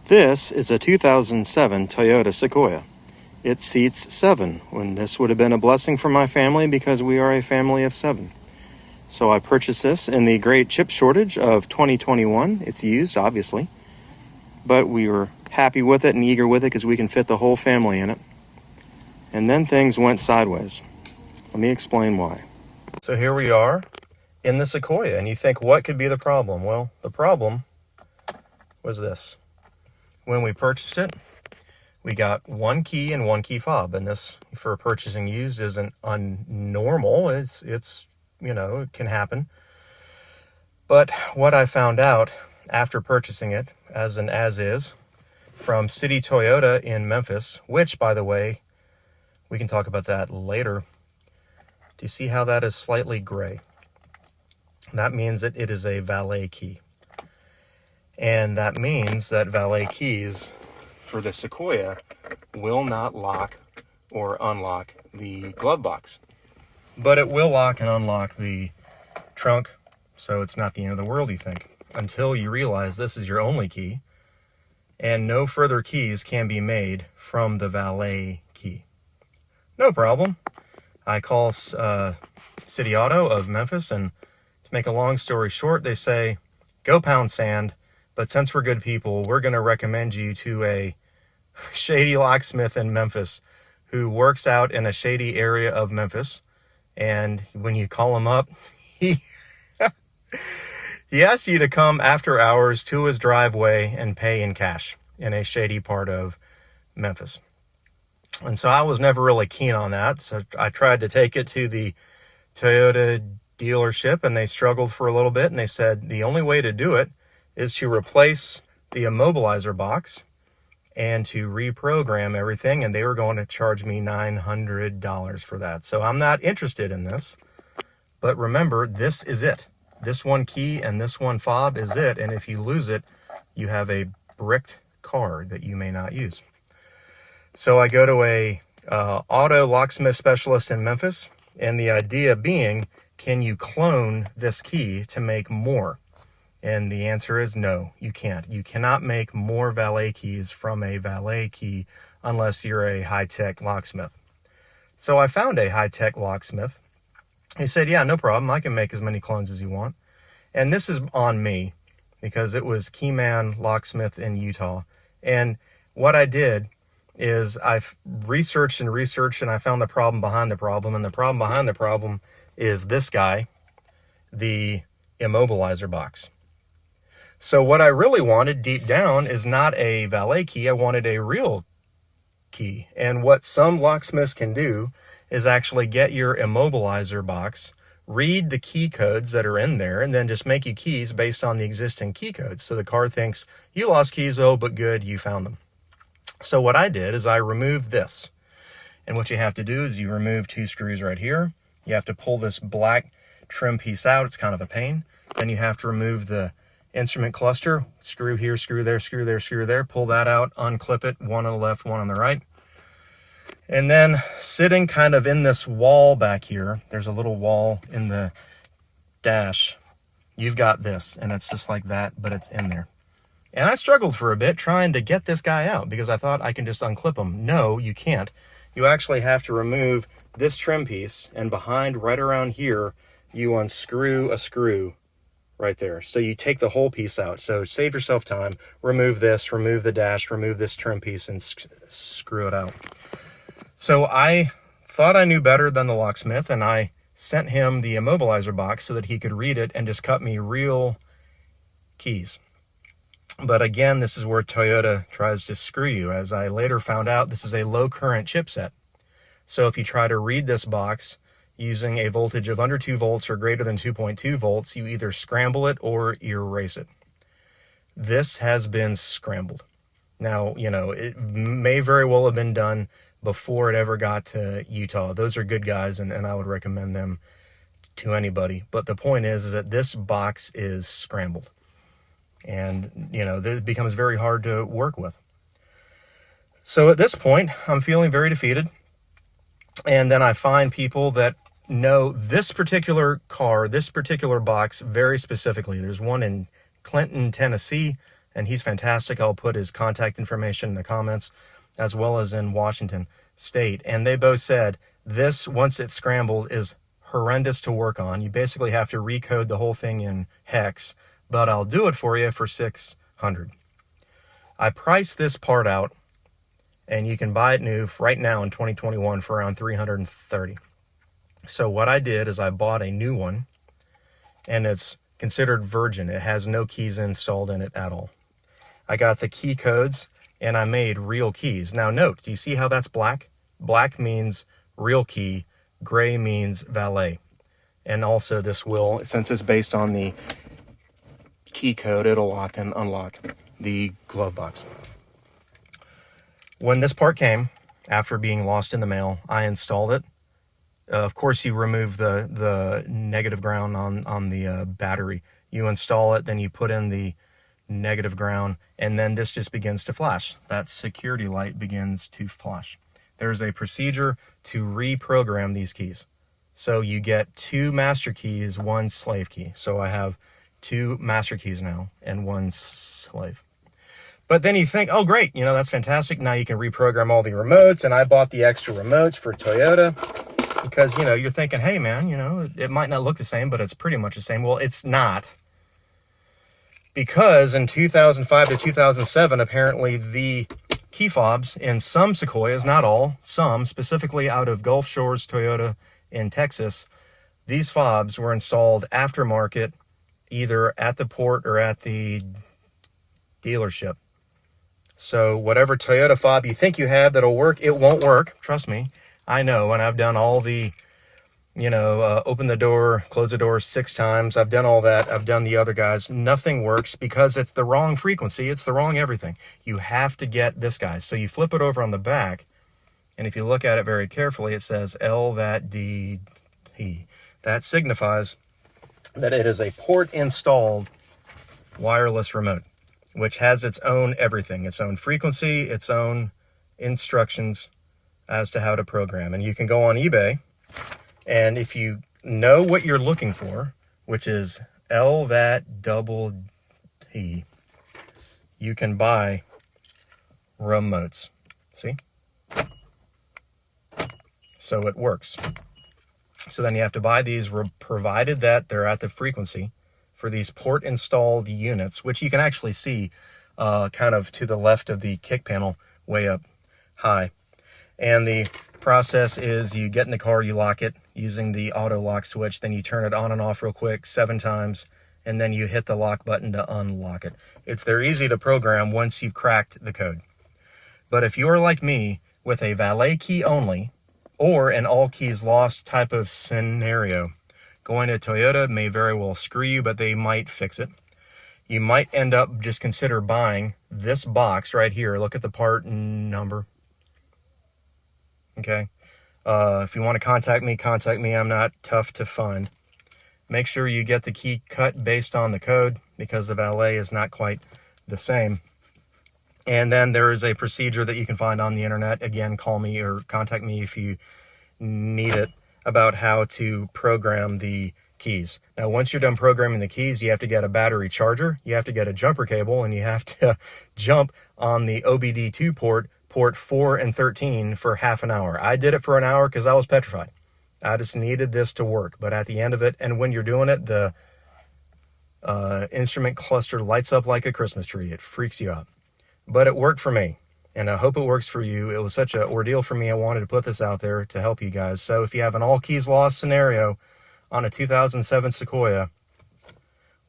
This is a 2007 Toyota Sequoia. It seats 7, when this would have been a blessing for my family because we are a family of 7. So I purchased this in the great chip shortage of 2021. It's used, obviously, but we were happy with it and eager with it because we can fit the whole family in it. And then things went sideways. Let me explain why. So here we are in the Sequoia, and you think, what could be the problem? Well, the problem was this. When we purchased it, we got one key and one key fob, and this, for purchasing used, isn't unnormal. It's it can happen. But what I found out after purchasing it as an as-is from City Toyota in Memphis, which, by the way, we can talk about that later. Do you see how that is slightly gray? That means that it is a valet key. And that means that valet keys for the Sequoia will not lock or unlock the glove box. But it will lock and unlock the trunk, so it's not the end of the world, you think, until you realize this is your only key, and no further keys can be made from the valet key. No problem. I call City Auto of Memphis, and to make a long story short, they say, go pound sand. But since we're good people, we're going to recommend you to a shady locksmith in Memphis who works out in a shady area of Memphis. And when you call him up, he asks you to come after hours to his driveway and pay in cash in a shady part of Memphis. And so I was never really keen on that. So I tried to take it to the Toyota dealership, and they struggled for a little bit. And they said the only way to do it is to replace the Immobilizer box and to reprogram everything, and they were going to charge me $900 for that. So I'm not interested in this, but remember, this is it. This one key and this one fob is it, and if you lose it, you have a bricked car that you may not use. So I go to a auto locksmith specialist in Memphis, and the idea being, can you clone this key to make more? And the answer is no, you can't. You cannot make more valet keys from a valet key unless you're a high-tech locksmith. So I found a high-tech locksmith. He said, yeah, no problem. I can make as many clones as you want. And this is on me because it was Keyman Locksmith in Utah. And what I did is I researched and I found the problem behind the problem. And the problem behind the problem is this guy, the Immobilizer box. So what I really wanted deep down is not a valet key. I wanted a real key. And what some locksmiths can do is actually get your Immobilizer box, read the key codes that are in there, and then just make you keys based on the existing key codes. So the car thinks, you lost keys, oh, but good, you found them. So what I did is I removed this. And what you have to do is you remove 2 screws right here. You have to pull this black trim piece out. It's kind of a pain. Then you have to remove the instrument cluster, screw here, screw there, screw there, screw there, pull that out, unclip it, one on the left, one on the right. And then sitting kind of in this wall back here, there's a little wall in the dash. You've got this, and it's just like that, but it's in there. And I struggled for a bit trying to get this guy out because I thought I can just unclip him. No, you can't. You actually have to remove this trim piece, and behind, right around here, you unscrew a screw right there. So you take the whole piece out. So save yourself time, remove this, remove the dash, remove this trim piece, and screw it out. So I thought I knew better than the locksmith, and I sent him the Immobilizer box so that he could read it and just cut me real keys. But again, this is where Toyota tries to screw you. As I later found out, this is a low current chipset. So if you try to read this box using a voltage of under 2 volts or greater than 2.2 volts, you either scramble it or erase it. This has been scrambled. Now, it may very well have been done before it ever got to Utah. Those are good guys, and I would recommend them to anybody. But the point is that this box is scrambled. And, it becomes very hard to work with. So at this point, I'm feeling very defeated. And then I find people that know this particular car, this particular box very specifically. There's one in Clinton, Tennessee, and he's fantastic. I'll put his contact information in the comments, as well as in Washington State. And they both said this, once it's scrambled, is horrendous to work on. You basically have to recode the whole thing in hex, but I'll do it for you for $600. I priced this part out, and you can buy it new right now in 2021 for around $330. So what I did is I bought a new one, and it's considered virgin. It has no keys installed in it at all. I got the key codes, and I made real keys. Now note, do you see how that's black? Black means real key, gray means valet. And also this will, since it's based on the key code, it'll lock and unlock the glove box. When this part came, after being lost in the mail, I installed it. Of course, you remove the negative ground on the battery. You install it, then you put in the negative ground, and then this just begins to flash. That security light begins to flash. There's a procedure to reprogram these keys. So you get 2 master keys, 1 slave key. So I have 2 master keys now and 1 slave. But then you think, oh great, that's fantastic. Now you can reprogram all the remotes, and I bought the extra remotes for Toyota. Because, you're thinking, hey, man, it might not look the same, but it's pretty much the same. Well, it's not. Because in 2005 to 2007, apparently the key fobs in some Sequoias, not all, some, specifically out of Gulf Shores Toyota in Texas, these fobs were installed aftermarket, either at the port or at the dealership. So whatever Toyota fob you think you have that'll work, it won't work. Trust me. I know, and I've done all the, open the door, close the door 6 times. I've done all that. I've done the other guys. Nothing works because it's the wrong frequency. It's the wrong everything. You have to get this guy. So you flip it over on the back, and if you look at it very carefully, it says LVAT-DT. That signifies that it is a port-installed wireless remote, which has its own everything, its own frequency, its own instructions as to how to program. And you can go on eBay, and if you know what you're looking for, which is LVAT-DT, you can buy remotes. See? So it works. So then you have to buy these, provided that they're at the frequency for these port installed units, which you can actually see kind of to the left of the kick panel, way up high. And the process is you get in the car, you lock it using the auto lock switch, then you turn it on and off real quick 7 times, and then you hit the lock button to unlock it. They're easy to program once you've cracked the code. But if you're like me with a valet key only, or an all keys lost type of scenario, going to Toyota may very well screw you, but they might fix it. You might end up just consider buying this box right here. Look at the part number. Okay. If you want to contact me, I'm not tough to find. Make sure you get the key cut based on the code, because the valet is not quite the same. And then there is a procedure that you can find on the internet. Again, call me or contact me if you need it, about how to program the keys. Now, once you're done programming the keys, you have to get a battery charger, you have to get a jumper cable, and you have to jump on the OBD2 port 4 and 13 for half an hour. I did it for an hour because I was petrified. I just needed this to work. But at the end of it, and when you're doing it, the instrument cluster lights up like a Christmas tree. It freaks you out. But it worked for me, and I hope it works for you. It was such an ordeal for me. I wanted to put this out there to help you guys. So if you have an all keys lost scenario on a 2007 Sequoia,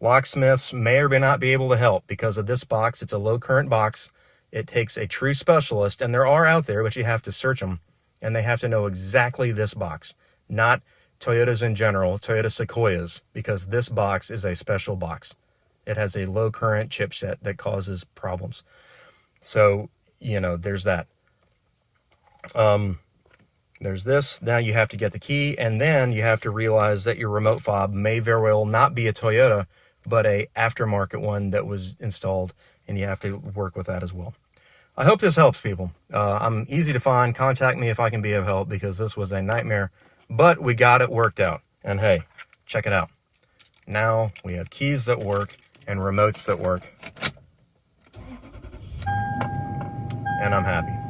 locksmiths may or may not be able to help because of this box. It's a low current box. It takes a true specialist, and there are out there, but you have to search them, and they have to know exactly this box, not Toyotas in general, Toyota Sequoias, because this box is a special box. It has a low current chipset that causes problems. So, there's that. There's this. Now you have to get the key, and then you have to realize that your remote fob may very well not be a Toyota, but a aftermarket one that was installed, and you have to work with that as well. I hope this helps, people. I'm easy to find. Contact me if I can be of help, because this was a nightmare, but we got it worked out. And hey, check it out. Now we have keys that work and remotes that work. and I'm happy.